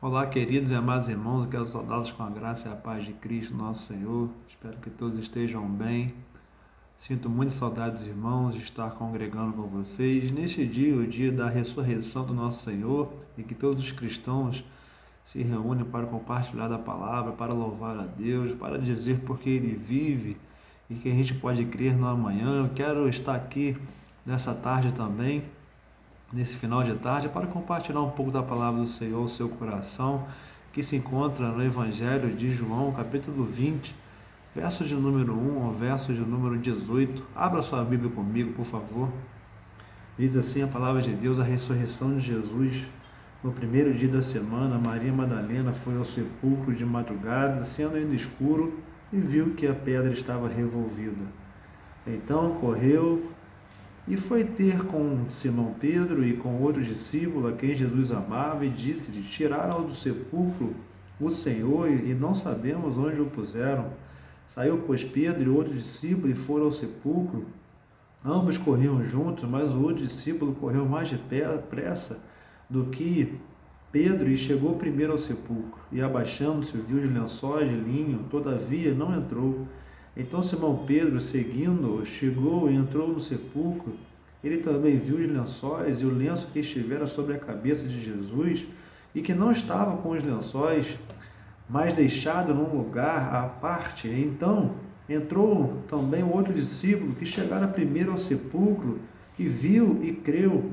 Olá, queridos e amados irmãos, quero saudá-los com a graça e a paz de Cristo, nosso Senhor. Espero que todos estejam bem. Sinto muita saudade dos irmãos de estar congregando com vocês. Neste dia, o dia da ressurreição do nosso Senhor, e que todos os cristãos se reúnem para compartilhar da palavra, para louvar a Deus, para dizer porque Ele vive e que a gente pode crer no amanhã. Eu quero estar aqui nessa tarde também, nesse final de tarde, para compartilhar um pouco da palavra do Senhor ao seu coração, que se encontra no Evangelho de João, capítulo 20, verso de número 1 ao verso de número 18. Abra sua Bíblia comigo, por favor. Diz assim a palavra de Deus: a ressurreição de Jesus. No primeiro dia da semana, Maria Madalena foi ao sepulcro de madrugada, sendo ainda escuro, e viu que a pedra estava revolvida. Então correu e foi ter com Simão Pedro e com outro discípulo a quem Jesus amava, e disse-lhe: tiraram do sepulcro o Senhor e não sabemos onde o puseram. Saiu, pois, Pedro e outro discípulo e foram ao sepulcro. Ambos corriam juntos, mas o outro discípulo correu mais depressa do que Pedro e chegou primeiro ao sepulcro. E abaixando-se, viu os lençóis de linho, todavia não entrou. Então Simão Pedro, seguindo-o, chegou e entrou no sepulcro. Ele também viu os lençóis e o lenço que estivera sobre a cabeça de Jesus, e que não estava com os lençóis, mas deixado num lugar à parte. Então entrou também o outro discípulo, que chegara primeiro ao sepulcro, e viu e creu,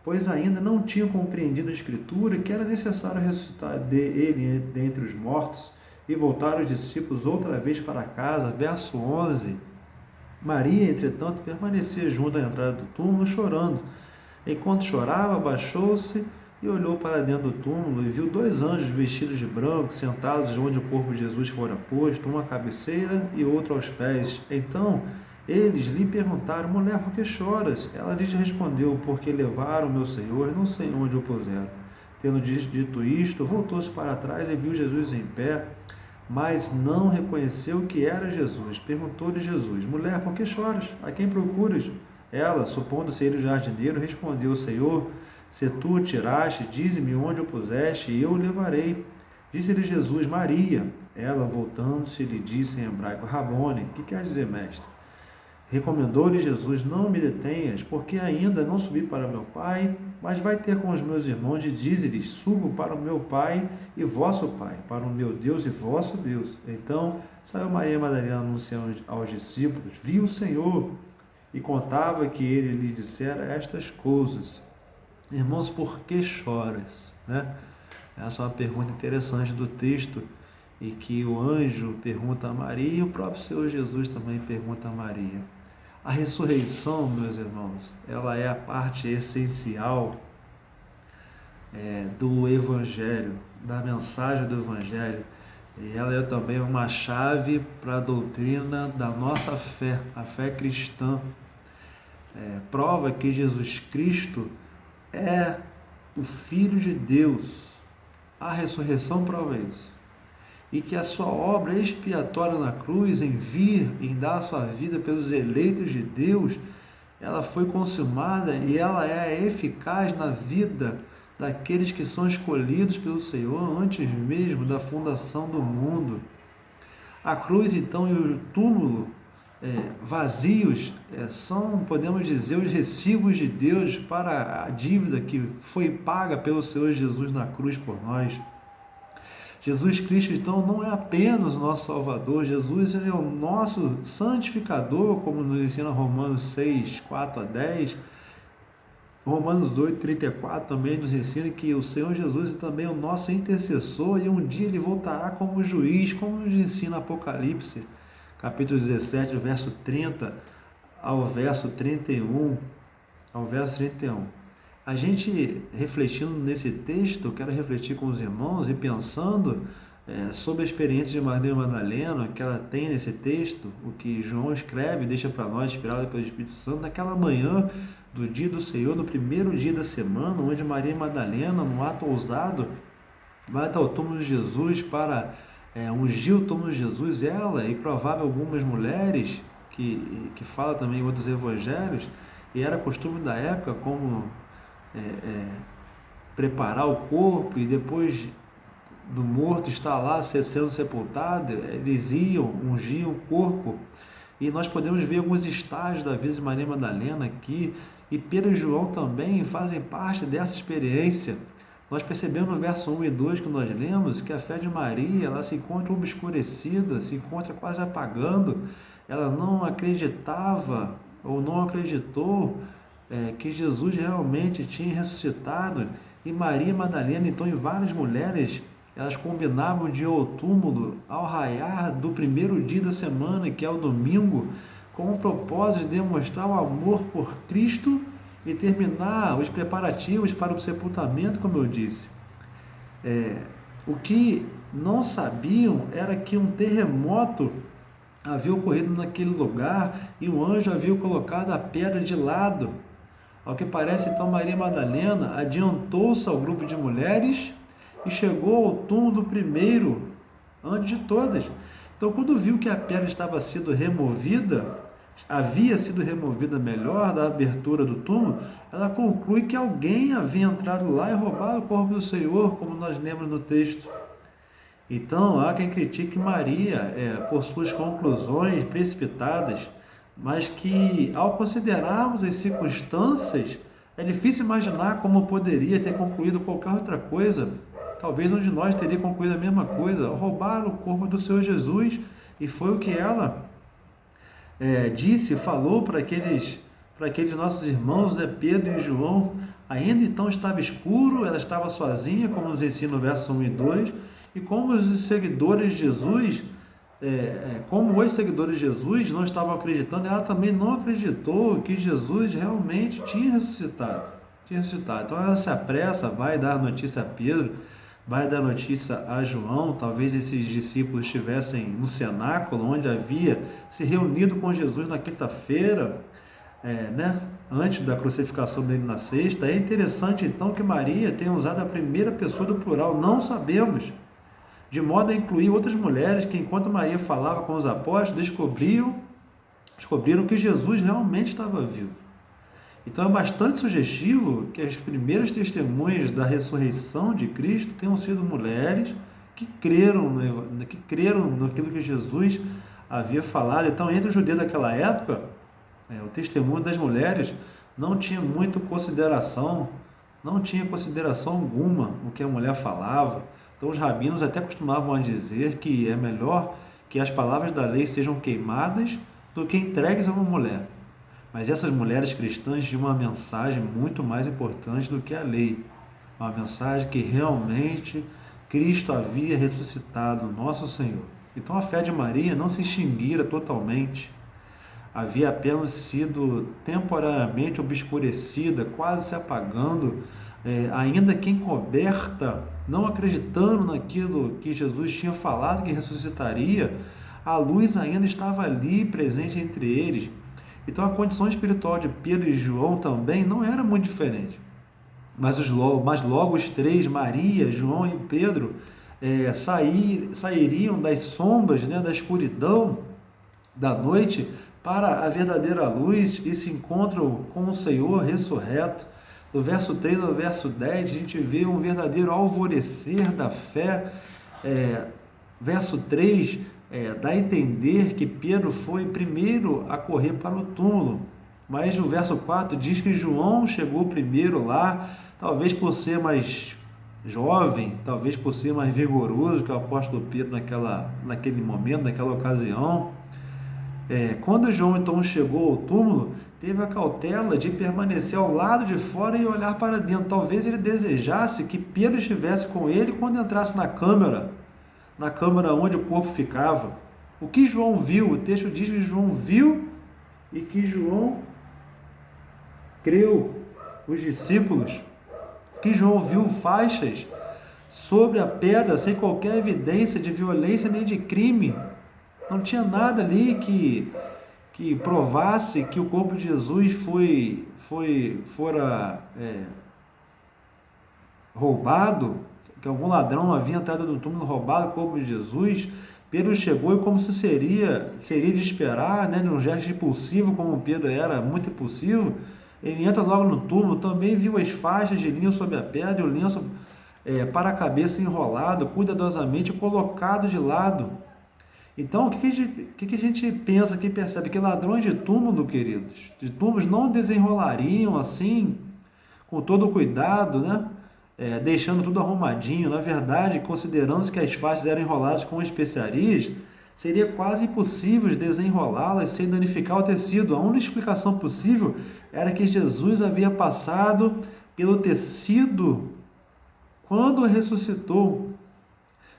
pois ainda não tinha compreendido a Escritura, que era necessário ressuscitar ele dentre os mortos. E voltaram os discípulos outra vez para casa. Verso 11. Maria, entretanto, permanecia junto à entrada do túmulo, chorando. Enquanto chorava, abaixou-se e olhou para dentro do túmulo, e viu dois anjos vestidos de branco, sentados onde o corpo de Jesus fora posto, um à cabeceira e outro aos pés. Então eles lhe perguntaram: mulher, por que choras? Ela lhes respondeu: porque levaram meu Senhor e não sei onde o puseram. Tendo dito isto, voltou-se para trás e viu Jesus em pé, mas não reconheceu que era Jesus. Perguntou-lhe Jesus: mulher, por que choras? A quem procuras? Ela, supondo ser ele o jardineiro, respondeu: Senhor, se tu o tiraste, dize-me onde o puseste, e eu o levarei. Disse-lhe Jesus: Maria. Ela, voltando-se, lhe disse em hebraico: Rabone, que quer dizer mestre? Recomendou-lhe Jesus: não me detenhas, porque ainda não subi para meu Pai, mas vai ter com os meus irmãos, e dize-lhes: subo para o meu Pai e vosso Pai, para o meu Deus e vosso Deus. Então saiu Maria Madalena anunciando aos discípulos: viu o Senhor, e contava que ele lhe dissera estas coisas. Irmãos, por que choras? Essa é uma pergunta interessante do texto, e que o anjo pergunta a Maria, e o próprio Senhor Jesus também pergunta a Maria. A ressurreição, meus irmãos, ela é a parte essencial do Evangelho, da mensagem do Evangelho, e ela é também uma chave para a doutrina da nossa fé, a fé cristã. Prova que Jesus Cristo é o Filho de Deus. A ressurreição prova isso. E que a sua obra expiatória na cruz, em vir, em dar a sua vida pelos eleitos de Deus, ela foi consumada, e ela é eficaz na vida daqueles que são escolhidos pelo Senhor antes mesmo da fundação do mundo. A cruz, então, e o túmulo vazios são, podemos dizer, os recibos de Deus para a dívida que foi paga pelo Senhor Jesus na cruz por nós. Jesus Cristo, então, não é apenas o nosso Salvador. Jesus, ele é o nosso santificador, como nos ensina Romanos 6, 4 a 10. Romanos 8, 34 também nos ensina que o Senhor Jesus é também o nosso intercessor, e um dia ele voltará como juiz, como nos ensina Apocalipse, capítulo 17, verso 30 ao verso 31. A gente, refletindo nesse texto, eu quero refletir com os irmãos e pensando sobre a experiência de Maria Madalena, que ela tem nesse texto, o que João escreve e deixa para nós, inspirado pelo Espírito Santo, naquela manhã do dia do Senhor, no primeiro dia da semana, onde Maria Madalena, num ato ousado, vai até o túmulo de Jesus para ungir o túmulo de Jesus, ela e provável algumas mulheres, que fala também em outros evangelhos, e era costume da época, como preparar o corpo e depois do morto está lá sendo sepultado, eles iam, ungiam o corpo. E nós podemos ver alguns estágios da vida de Maria Madalena aqui, e Pedro e João também fazem parte dessa experiência. Nós percebemos no verso 1 e 2 que nós lemos que a fé de Maria, ela se encontra obscurecida, se encontra quase apagando. Ela não acreditava ou não acreditou que Jesus realmente tinha ressuscitado. E Maria Madalena, então, e várias mulheres, elas combinavam de ir ao túmulo ao raiar do primeiro dia da semana, que é o domingo, com o propósito de demonstrar o amor por Cristo e terminar os preparativos para o sepultamento, como eu disse. O que não sabiam era que um terremoto havia ocorrido naquele lugar e o anjo havia colocado a pedra de lado. Ao que parece, então, Maria Madalena adiantou-se ao grupo de mulheres e chegou ao túmulo primeiro, antes de todas. Então, quando viu que a pedra havia sido removida melhor da abertura do túmulo, ela conclui que alguém havia entrado lá e roubado o corpo do Senhor, como nós lemos no texto. Então, há quem critique Maria por suas conclusões precipitadas, mas que, ao considerarmos as circunstâncias, é difícil imaginar como poderia ter concluído qualquer outra coisa. Talvez um de nós teria concluído a mesma coisa, roubar o corpo do Senhor Jesus, e foi o que ela falou para aqueles nossos irmãos, Pedro e João. Ainda então estava escuro, ela estava sozinha, como nos ensina o verso 1 e 2, e como os seguidores de Jesus, os seguidores de Jesus não estavam acreditando, ela também não acreditou que Jesus realmente tinha ressuscitado. Então ela se apressa, vai dar notícia a Pedro, vai dar notícia a João. Talvez esses discípulos estivessem no cenáculo, onde havia se reunido com Jesus na quinta-feira, antes da crucificação dele na sexta. É interessante então que Maria tenha usado a primeira pessoa do plural, não sabemos, de modo a incluir outras mulheres que, enquanto Maria falava com os apóstolos, descobriram que Jesus realmente estava vivo. Então é bastante sugestivo que as primeiras testemunhas da ressurreição de Cristo tenham sido mulheres que creram naquilo que Jesus havia falado. Então, entre os judeus daquela época, o testemunho das mulheres não tinha consideração alguma o que a mulher falava. Então, os rabinos até costumavam a dizer que é melhor que as palavras da lei sejam queimadas do que entregues a uma mulher. Mas essas mulheres cristãs tinham uma mensagem muito mais importante do que a lei. Uma mensagem que realmente Cristo havia ressuscitado, nosso Senhor. Então a fé de Maria não se extinguira totalmente. Havia apenas sido temporariamente obscurecida, quase se apagando, ainda que encoberta, não acreditando naquilo que Jesus tinha falado que ressuscitaria. A luz ainda estava ali, presente entre eles. Então a condição espiritual de Pedro e João também não era muito diferente. Mas logo os três, Maria, João e Pedro, sairiam das sombras, da escuridão da noite para a verdadeira luz e se encontram com o Senhor ressurreto. Do verso 3 ao verso 10, a gente vê um verdadeiro alvorecer da fé. Verso 3 dá a entender que Pedro foi primeiro a correr para o túmulo, mas no verso 4 diz que João chegou primeiro lá, talvez por ser mais jovem, talvez por ser mais vigoroso que o apóstolo Pedro naquele momento, naquela ocasião. Quando João então chegou ao túmulo, teve a cautela de permanecer ao lado de fora e olhar para dentro. Talvez ele desejasse que Pedro estivesse com ele quando entrasse na câmara onde o corpo ficava. O que João viu? O texto diz que João viu e que João creu. Os discípulos, que João viu faixas sobre a pedra sem qualquer evidência de violência nem de crime. Não tinha nada ali que provasse que o corpo de Jesus fora roubado, que algum ladrão havia entrado no túmulo, roubado o corpo de Jesus. Pedro chegou e, como se seria de esperar, num gesto impulsivo, como Pedro era muito impulsivo, ele entra logo no túmulo. Também viu as faixas de linho sobre a pedra, e o lenço para a cabeça enrolado, cuidadosamente colocado de lado. Então, o que a gente pensa aqui, percebe? Que ladrões de túmulo, queridos, de túmulos não desenrolariam assim, com todo o cuidado, né? Deixando tudo arrumadinho. Na verdade, considerando que as faixas eram enroladas com especiarias, seria quase impossível desenrolá-las sem danificar o tecido. A única explicação possível era que Jesus havia passado pelo tecido quando ressuscitou.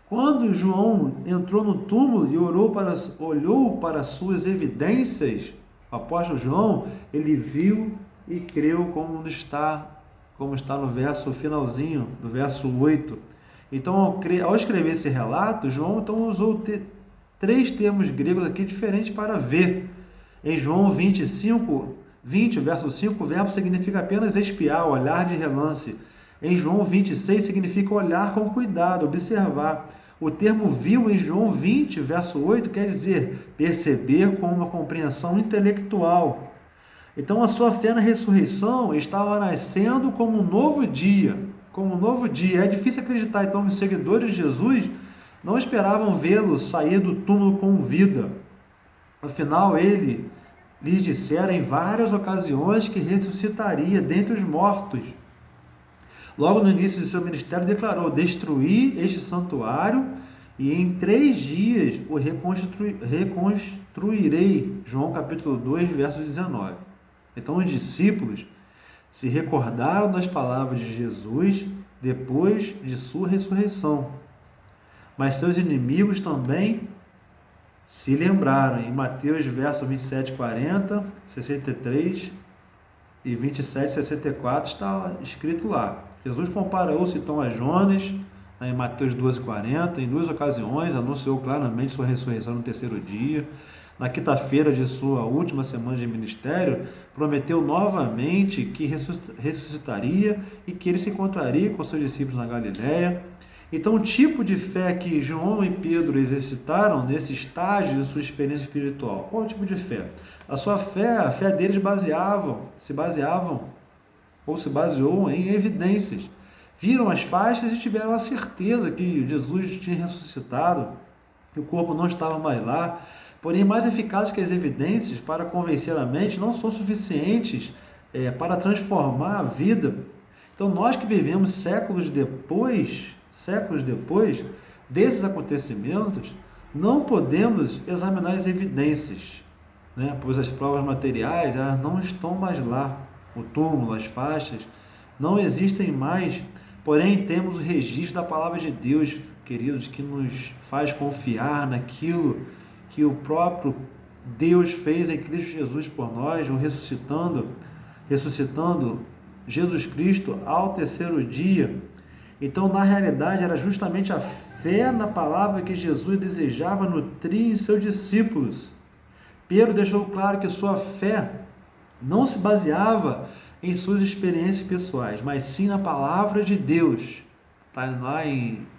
Quando João entrou no túmulo e olhou para suas evidências, o apóstolo João, ele viu e creu como está no verso finalzinho, do verso 8. Então, ao escrever esse relato, João então usou 3 termos gregos aqui diferentes para ver. Em João 20, verso 5, o verbo significa apenas espiar, olhar de relance. Em João 26, significa olhar com cuidado, observar. O termo viu em João 20, verso 8, quer dizer perceber com uma compreensão intelectual. Então, a sua fé na ressurreição estava nascendo como um novo dia. Como um novo dia. É difícil acreditar, então, que os seguidores de Jesus não esperavam vê-lo sair do túmulo com vida. Afinal, ele lhes dissera em várias ocasiões que ressuscitaria dentre os mortos. Logo no início de seu ministério declarou: destruí este santuário e em 3 dias o reconstruirei. João capítulo 2, verso 19. Então os discípulos se recordaram das palavras de Jesus depois de sua ressurreição. Mas seus inimigos também se lembraram. Em Mateus verso 27, 40, 63 e 27, 64 está escrito lá. Jesus comparou-se então a Jonas, em Mateus 12, 40, em 2 ocasiões, anunciou claramente sua ressurreição no 3º dia. Na quinta-feira de sua última semana de ministério, prometeu novamente que ressuscitaria e que ele se encontraria com seus discípulos na Galiléia. Então, o tipo de fé que João e Pedro exercitaram nesse estágio de sua experiência espiritual, qual o tipo de fé? A fé deles se baseou em evidências. Viram as faixas e tiveram a certeza que Jesus tinha ressuscitado, que o corpo não estava mais lá. Porém, mais eficazes que as evidências para convencer a mente não são suficientes para transformar a vida. Então, nós que vivemos séculos depois desses acontecimentos, não podemos examinar as evidências, né? Pois as provas materiais elas não estão mais lá. O túmulo, as faixas, não existem mais. Porém, temos o registro da palavra de Deus, queridos, que nos faz confiar naquilo que o próprio Deus fez em Cristo Jesus por nós, o ressuscitando Jesus Cristo ao 3º dia. Então, na realidade, era justamente a fé na palavra que Jesus desejava nutrir em seus discípulos. Pedro deixou claro que sua fé não se baseava em suas experiências pessoais, mas sim na palavra de Deus. Está lá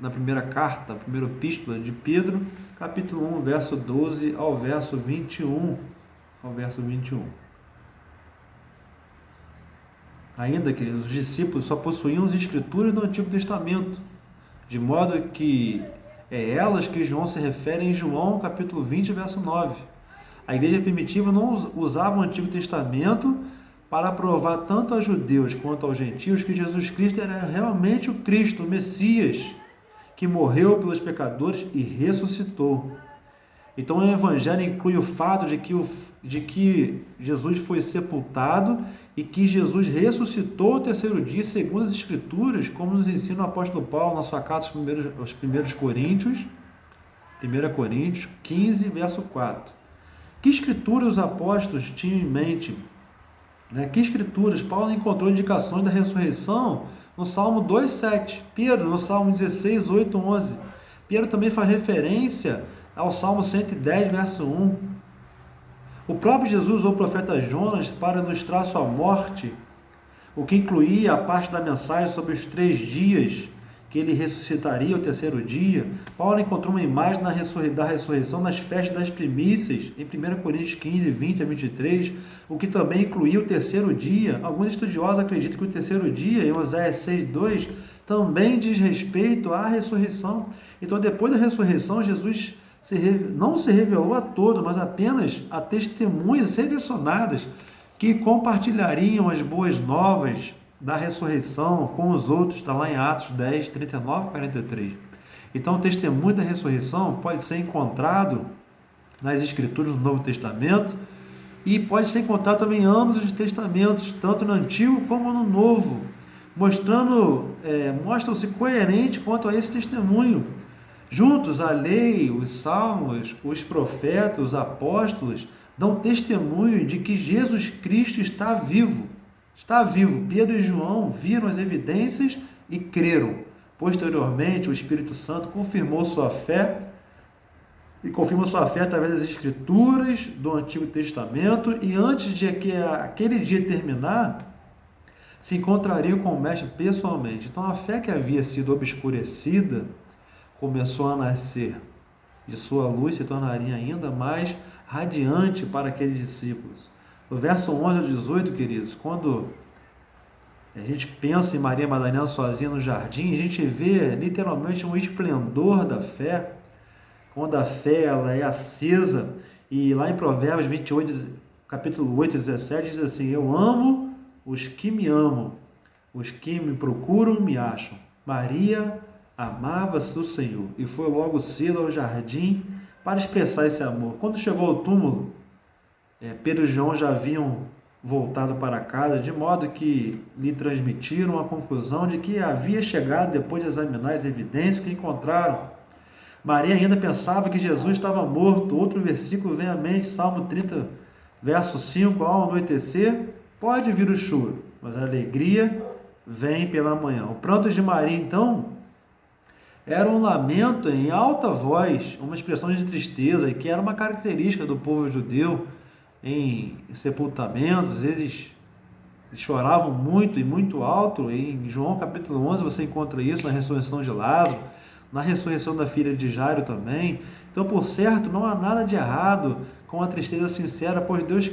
na primeira carta, a primeira epístola de Pedro, capítulo 1, verso 12 ao verso 21. Ainda, queridos, os discípulos só possuíam as escrituras do Antigo Testamento, de modo que é elas que João se refere em João, capítulo 20, verso 9. A igreja primitiva não usava o Antigo Testamento para provar tanto aos judeus quanto aos gentios que Jesus Cristo era realmente o Cristo, o Messias, que morreu pelos pecadores e ressuscitou. Então o Evangelho inclui o fato de que Jesus foi sepultado e que Jesus ressuscitou ao 3º dia, segundo as Escrituras, como nos ensina o apóstolo Paulo na sua carta aos primeiros Coríntios, 1 Coríntios 15, verso 4. Que escrituras os apóstolos tinham em mente? Que escrituras? Paulo encontrou indicações da ressurreição no Salmo 2,7. Pedro, no Salmo 16, 8, 11. Pedro também faz referência ao Salmo 110, verso 1. O próprio Jesus usou o profeta Jonas para ilustrar sua morte, o que incluía a parte da mensagem sobre os 3 dias que ele ressuscitaria ao 3º dia. Paulo encontrou uma imagem da ressurreição nas festas das primícias, em 1 Coríntios 15, 20 a 23, o que também incluía o 3º dia. Alguns estudiosos acreditam que o 3º dia, em Oséias 6, 2, também diz respeito à ressurreição. Então, depois da ressurreição, Jesus não se revelou a todos, mas apenas a testemunhas selecionadas que compartilhariam as boas novas da ressurreição com os outros. Está lá em Atos 10, 39 e 43. Então, o testemunho da ressurreição pode ser encontrado nas Escrituras do Novo Testamento e pode ser encontrado também em ambos os testamentos, tanto no Antigo como no Novo, mostram-se coerentes quanto a esse testemunho. Juntos, a lei, os salmos, os profetas, os apóstolos dão testemunho de que Jesus Cristo está vivo. Está vivo. Pedro e João viram as evidências e creram. Posteriormente, o Espírito Santo confirmou sua fé e confirma sua fé através das Escrituras do Antigo Testamento, e antes de que aquele dia terminar, se encontrariam com o Mestre pessoalmente. Então, a fé que havia sido obscurecida começou a nascer, e sua luz se tornaria ainda mais radiante para aqueles discípulos. No verso 11 ao 18, queridos, quando a gente pensa em Maria Madalena sozinha no jardim, a gente vê literalmente um esplendor da fé, quando a fé ela é acesa. E lá em Provérbios 28, capítulo 8, 17, diz assim: eu amo os que me amam, os que me procuram me acham. Maria amava-se do Senhor e foi logo cedo ao jardim para expressar esse amor. Quando chegou ao túmulo, Pedro e João já haviam voltado para casa, de modo que lhe transmitiram a conclusão de que havia chegado depois de examinar as evidências que encontraram. Maria ainda pensava que Jesus estava morto. Outro versículo vem à mente, Salmo 30, verso 5, ao anoitecer, pode vir o choro, mas a alegria vem pela manhã. O pranto de Maria, então, era um lamento em alta voz, uma expressão de tristeza, que era uma característica do povo judeu em sepultamentos. Eles choravam muito e muito alto. Em João capítulo 11 você encontra isso, na ressurreição de Lázaro, na ressurreição da filha de Jairo também. Então, por certo, não há nada de errado com a tristeza sincera, pois Deus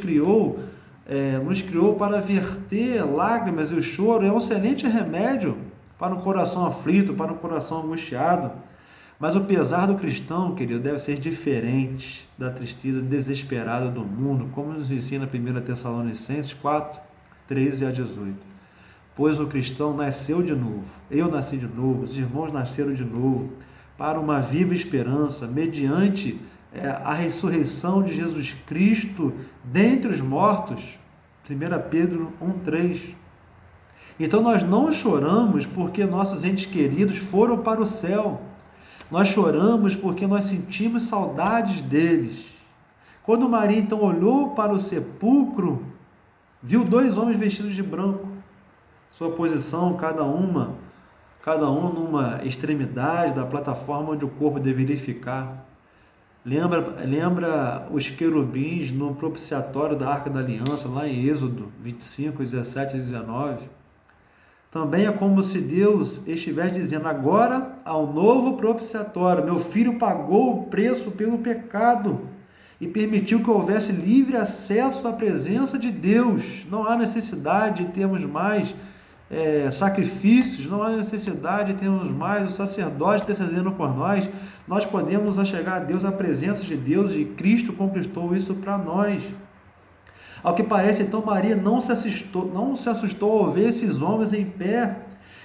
nos criou para verter lágrimas, e o choro é um excelente remédio para o coração aflito, para o coração angustiado. Mas o pesar do cristão, querido, deve ser diferente da tristeza desesperada do mundo, como nos ensina 1 Tessalonicenses 4, 13 a 18. Pois o cristão nasceu de novo, eu nasci de novo, os irmãos nasceram de novo, para uma viva esperança, mediante a ressurreição de Jesus Cristo dentre os mortos. 1 Pedro 1,3. Então nós não choramos porque nossos entes queridos foram para o céu. Nós choramos porque nós sentimos saudades deles. Quando Maria então olhou para o sepulcro, viu dois homens vestidos de branco. Sua posição, cada um numa extremidade da plataforma onde o corpo deveria ficar. Lembra os querubins no propiciatório da Arca da Aliança, lá em Êxodo 25, 17 e 19. Também é como se Deus estivesse dizendo: agora há um novo propiciatório. Meu filho pagou o preço pelo pecado e permitiu que houvesse livre acesso à presença de Deus. Não há necessidade de termos mais sacrifícios, não há necessidade de termos mais o sacerdote intercedendo por nós. Nós podemos achegar a Deus, a presença de Deus, e Cristo conquistou isso para nós. Ao que parece, então, Maria não se assustou ao ver esses homens em pé,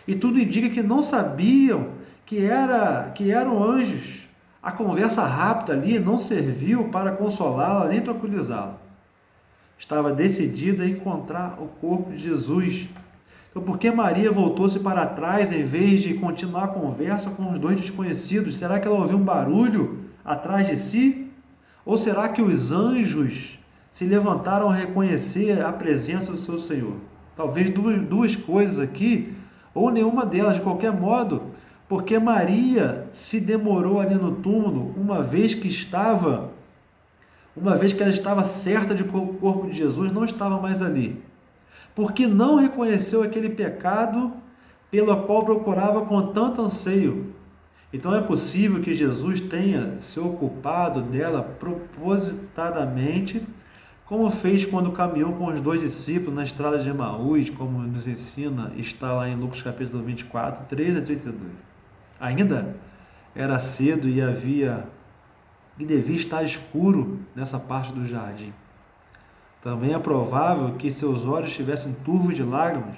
e tudo indica que não sabiam que eram anjos. A conversa rápida ali não serviu para consolá-la nem tranquilizá-la. Estava decidida a encontrar o corpo de Jesus. Então, por que Maria voltou-se para trás em vez de continuar a conversa com os dois desconhecidos? Será que ela ouviu um barulho atrás de si? Ou será que os anjos se levantaram a reconhecer a presença do seu Senhor? Talvez duas coisas aqui, ou nenhuma delas. De qualquer modo, porque Maria se demorou ali no túmulo, uma vez que ela estava certa de que o corpo de Jesus não estava mais ali, porque não reconheceu aquele pecado pelo qual procurava com tanto anseio. Então é possível que Jesus tenha se ocupado dela propositadamente como fez quando caminhou com os 2 discípulos na estrada de Emaús, como nos ensina, está lá em Lucas capítulo 24, 13 a 32. Ainda era cedo e devia estar escuro nessa parte do jardim. Também é provável que seus olhos estivessem turvos de lágrimas.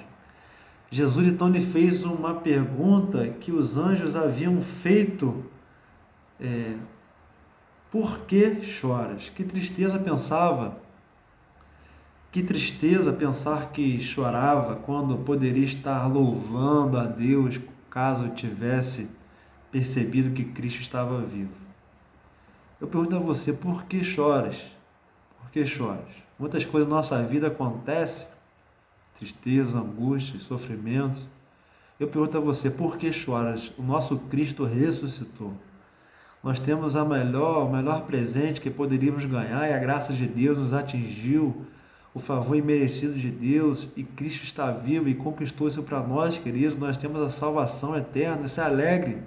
Jesus então lhe fez uma pergunta que os anjos haviam feito: por que choras? Que tristeza pensava. Que tristeza pensar que chorava quando poderia estar louvando a Deus, caso tivesse percebido que Cristo estava vivo. Eu pergunto a você, por que choras? Por que choras? Muitas coisas na nossa vida acontecem, tristezas, angústias, sofrimentos. Eu pergunto a você, por que choras? O nosso Cristo ressuscitou. Nós temos o melhor presente que poderíamos ganhar, e a graça de Deus nos atingiu, o favor imerecido de Deus, e Cristo está vivo e conquistou isso para nós, queridos. Nós temos a salvação eterna. Se alegre,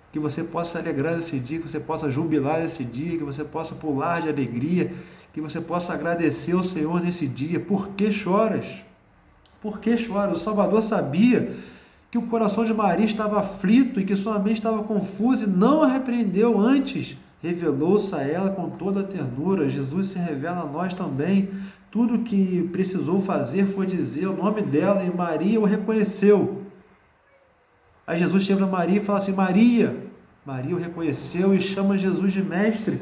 que você possa se alegrar nesse dia, que você possa jubilar nesse dia, que você possa pular de alegria, que você possa agradecer ao Senhor nesse dia. Por que choras? Por que choras? O Salvador sabia que o coração de Maria estava aflito e que sua mente estava confusa e não a repreendeu antes. Revelou-se a ela com toda a ternura. Jesus se revela a nós também. Tudo o que precisou fazer foi dizer o nome dela e Maria o reconheceu. Aí Jesus chega para Maria e fala assim: Maria. Maria o reconheceu e chama Jesus de mestre.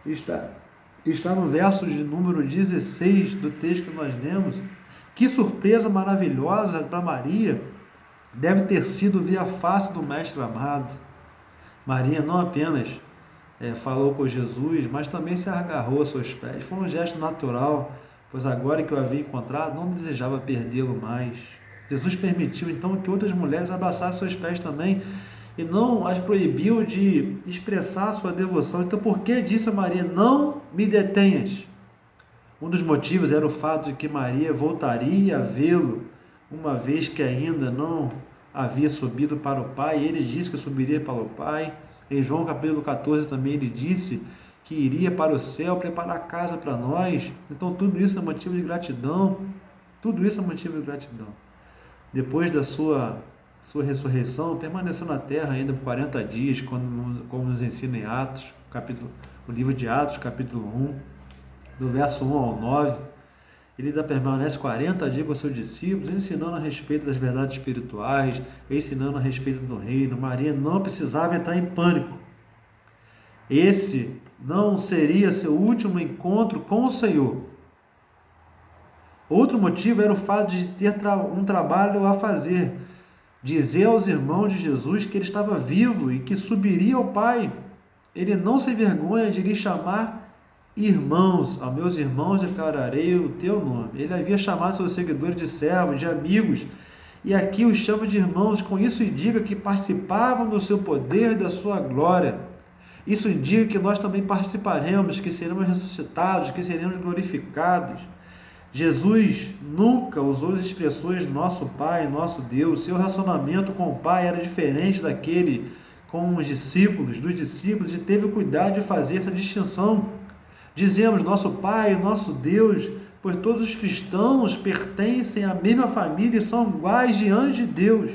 Está no verso de número 16 do texto que nós lemos. Que surpresa maravilhosa para Maria deve ter sido ver a face do mestre amado. Maria não apenas falou com Jesus, mas também se agarrou a seus pés. Foi um gesto natural, pois agora que o havia encontrado, não desejava perdê-lo mais. Jesus permitiu então que outras mulheres abraçassem seus pés também, e não as proibiu de expressar sua devoção. Então, por que disse a Maria: não me detenhas? Um dos motivos era o fato de que Maria voltaria a vê-lo, uma vez que ainda não havia subido para o Pai. Ele disse que subiria para o Pai. Em João capítulo 14 também ele disse que iria para o céu preparar casa para nós. Então tudo isso é motivo de gratidão. Tudo isso é motivo de gratidão. Depois da sua ressurreição, permaneceu na terra ainda por 40 dias, como nos ensina em Atos, o livro de Atos, capítulo 1, do verso 1 ao 9. Ele ainda permanece 40 dias com seus discípulos, ensinando a respeito das verdades espirituais, ensinando a respeito do reino. Maria não precisava entrar em pânico. Esse não seria seu último encontro com o Senhor. Outro motivo era o fato de ter um trabalho a fazer. Dizer aos irmãos de Jesus que ele estava vivo e que subiria ao Pai. Ele não se envergonha de lhe chamar irmãos. A meus irmãos declararei o teu nome. Ele havia chamado seus seguidores de servos, de amigos, e aqui os chama de irmãos. Com isso indica que participavam do seu poder e da sua glória. Isso indica que nós também participaremos, que seremos ressuscitados, que seremos glorificados. Jesus nunca usou as expressões nosso Pai, nosso Deus. Seu relacionamento com o Pai era diferente daquele com os discípulos, e teve o cuidado de fazer essa distinção. Dizemos nosso Pai, nosso Deus, pois todos os cristãos pertencem à mesma família e são iguais diante de Deus.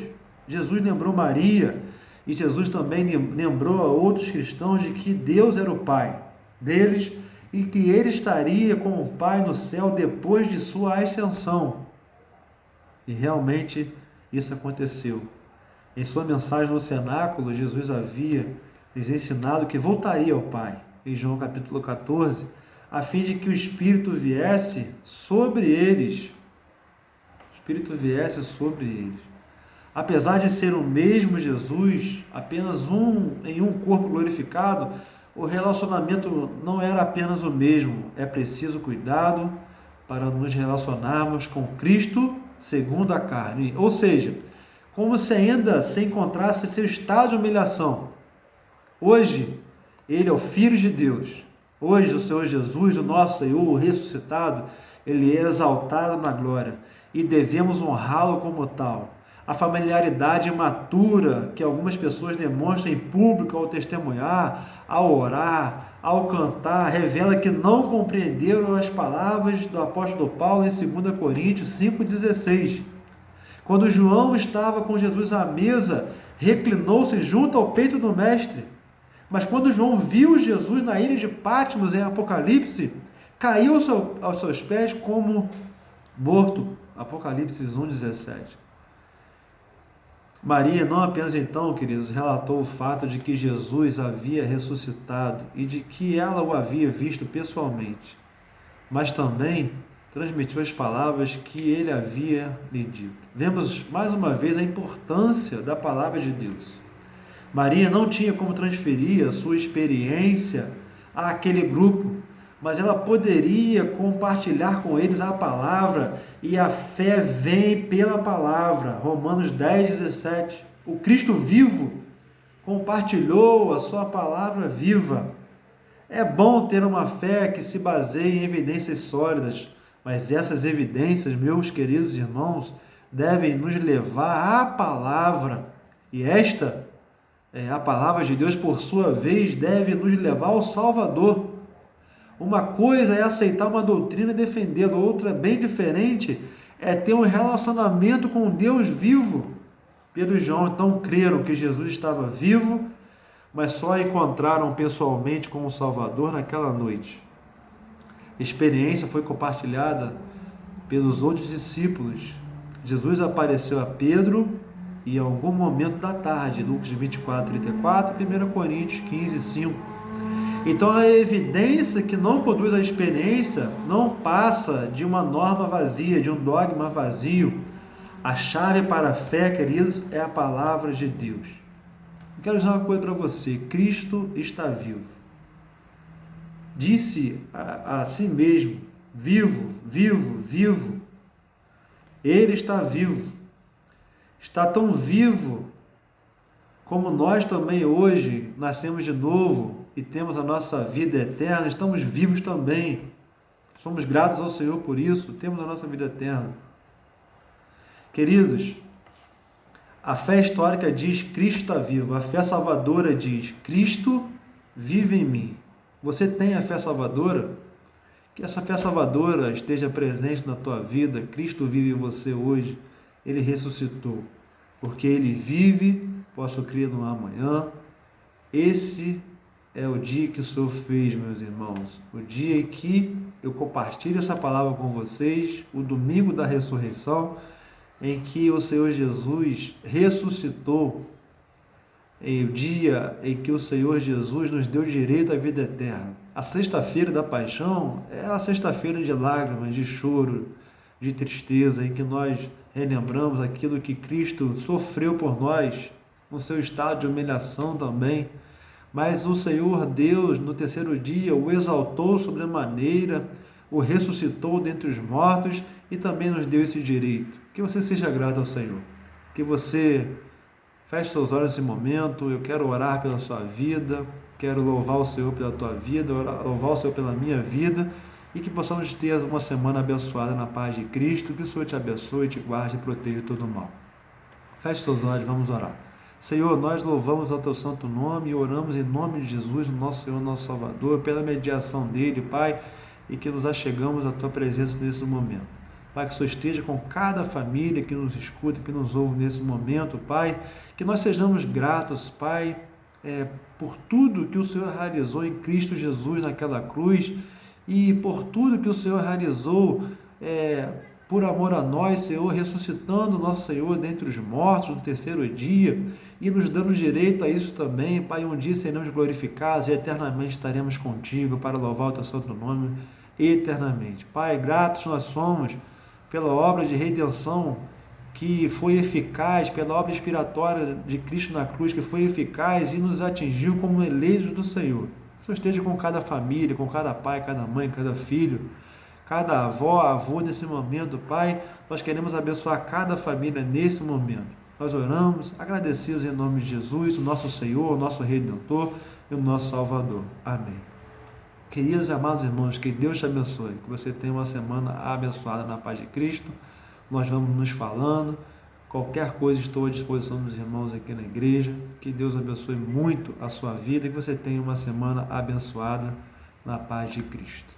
Jesus lembrou Maria, e Jesus também lembrou a outros cristãos de que Deus era o Pai deles e que ele estaria com o Pai no céu depois de sua ascensão. E realmente isso aconteceu. Em sua mensagem no cenáculo, Jesus havia lhes ensinado que voltaria ao Pai, em João capítulo 14, a fim de que o Espírito viesse sobre eles. O Espírito viesse sobre eles. Apesar de ser o mesmo Jesus, apenas em um corpo glorificado, o relacionamento não era apenas o mesmo. É preciso cuidado para nos relacionarmos com Cristo segundo a carne. Ou seja, como se ainda se encontrasse seu estado de humilhação. Hoje, ele é o Filho de Deus. Hoje, o Senhor Jesus, o nosso Senhor, o ressuscitado, ele é exaltado na glória e devemos honrá-lo como tal. A familiaridade imatura que algumas pessoas demonstram em público ao testemunhar, ao orar, ao cantar, revela que não compreenderam as palavras do apóstolo Paulo em 2 Coríntios 5,16. Quando João estava com Jesus à mesa, reclinou-se junto ao peito do mestre. Mas quando João viu Jesus na ilha de Patmos, em Apocalipse, caiu aos seus pés como morto. Apocalipse 1,17. Maria não apenas então, queridos, relatou o fato de que Jesus havia ressuscitado e de que ela o havia visto pessoalmente, mas também transmitiu as palavras que ele havia lhe dito. Vemos mais uma vez a importância da palavra de Deus. Maria não tinha como transferir a sua experiência àquele grupo, mas ela poderia compartilhar com eles a palavra, e a fé vem pela palavra. Romanos 10,17. O Cristo vivo compartilhou a sua palavra viva. É bom ter uma fé que se baseie em evidências sólidas, mas essas evidências, meus queridos irmãos, devem nos levar à palavra, e a palavra de Deus, por sua vez, deve nos levar ao Salvador. Uma coisa é aceitar uma doutrina e defendê-la, outra, bem diferente, é ter um relacionamento com Deus vivo. Pedro e João então creram que Jesus estava vivo, mas só encontraram pessoalmente com o Salvador naquela noite. A experiência foi compartilhada pelos outros discípulos. Jesus apareceu a Pedro e em algum momento da tarde, Lucas 24:34, 1 Coríntios 15:5. Então a evidência que não produz a experiência não passa de uma norma vazia, de um dogma vazio. A chave para a fé, queridos, é a palavra de Deus. Eu quero dizer uma coisa para você: Cristo está vivo. Disse a si mesmo: vivo, vivo, vivo. Ele está vivo. Está tão vivo como nós também hoje nascemos de novo e temos a nossa vida eterna. Estamos vivos também. Somos gratos ao Senhor por isso. Temos a nossa vida eterna. Queridos, a fé histórica diz: Cristo está vivo. A fé salvadora diz: Cristo vive em mim. Você tem a fé salvadora? Que essa fé salvadora esteja presente na tua vida. Cristo vive em você hoje. Ele ressuscitou. Porque Ele vive, posso crer no amanhã. Esse é o dia que o Senhor fez, meus irmãos. O dia em que eu compartilho essa palavra com vocês. O domingo da ressurreição, em que o Senhor Jesus ressuscitou. O dia em que o Senhor Jesus nos deu direito à vida eterna. A sexta-feira da paixão é a sexta-feira de lágrimas, de choro, de tristeza, em que nós relembramos aquilo que Cristo sofreu por nós, no seu estado de humilhação também. Mas o Senhor Deus, no terceiro dia, o exaltou sobremaneira, o ressuscitou dentre os mortos e também nos deu esse direito. Que você seja grato ao Senhor. Que você feche seus olhos nesse momento. Eu quero orar pela sua vida, quero louvar o Senhor pela tua vida, louvar o Senhor pela minha vida, e que possamos ter uma semana abençoada na paz de Cristo. Que o Senhor te abençoe, te guarde e proteja de todo mal. Feche seus olhos, vamos orar. Senhor, nós louvamos ao teu santo nome e oramos em nome de Jesus, nosso Senhor, nosso Salvador, pela mediação dele, Pai, e que nos achegamos à tua presença nesse momento. Pai, que o Senhor esteja com cada família que nos escuta, que nos ouve nesse momento, Pai, que nós sejamos gratos, Pai, por tudo que o Senhor realizou em Cristo Jesus naquela cruz, e por tudo que o Senhor realizou por amor a nós, Senhor, ressuscitando o nosso Senhor dentre os mortos no terceiro dia, e nos dando direito a isso também, Pai. Um dia seremos glorificados e eternamente estaremos contigo para louvar o teu santo nome eternamente. Pai, gratos nós somos pela obra de redenção que foi eficaz, pela obra expiratória de Cristo na cruz, que foi eficaz e nos atingiu como eleitos do Senhor. Que o Senhor esteja com cada família, com cada pai, cada mãe, cada filho, cada avó, avô nesse momento, Pai. Nós queremos abençoar cada família nesse momento. Nós oramos, agradecidos em nome de Jesus, o nosso Senhor, o nosso Redentor e o nosso Salvador. Amém. Queridos e amados irmãos, que Deus te abençoe, que você tenha uma semana abençoada na paz de Cristo. Nós vamos nos falando, Qualquer coisa, estou à disposição dos irmãos aqui na igreja. Que Deus abençoe muito a sua vida e que você tenha uma semana abençoada na paz de Cristo.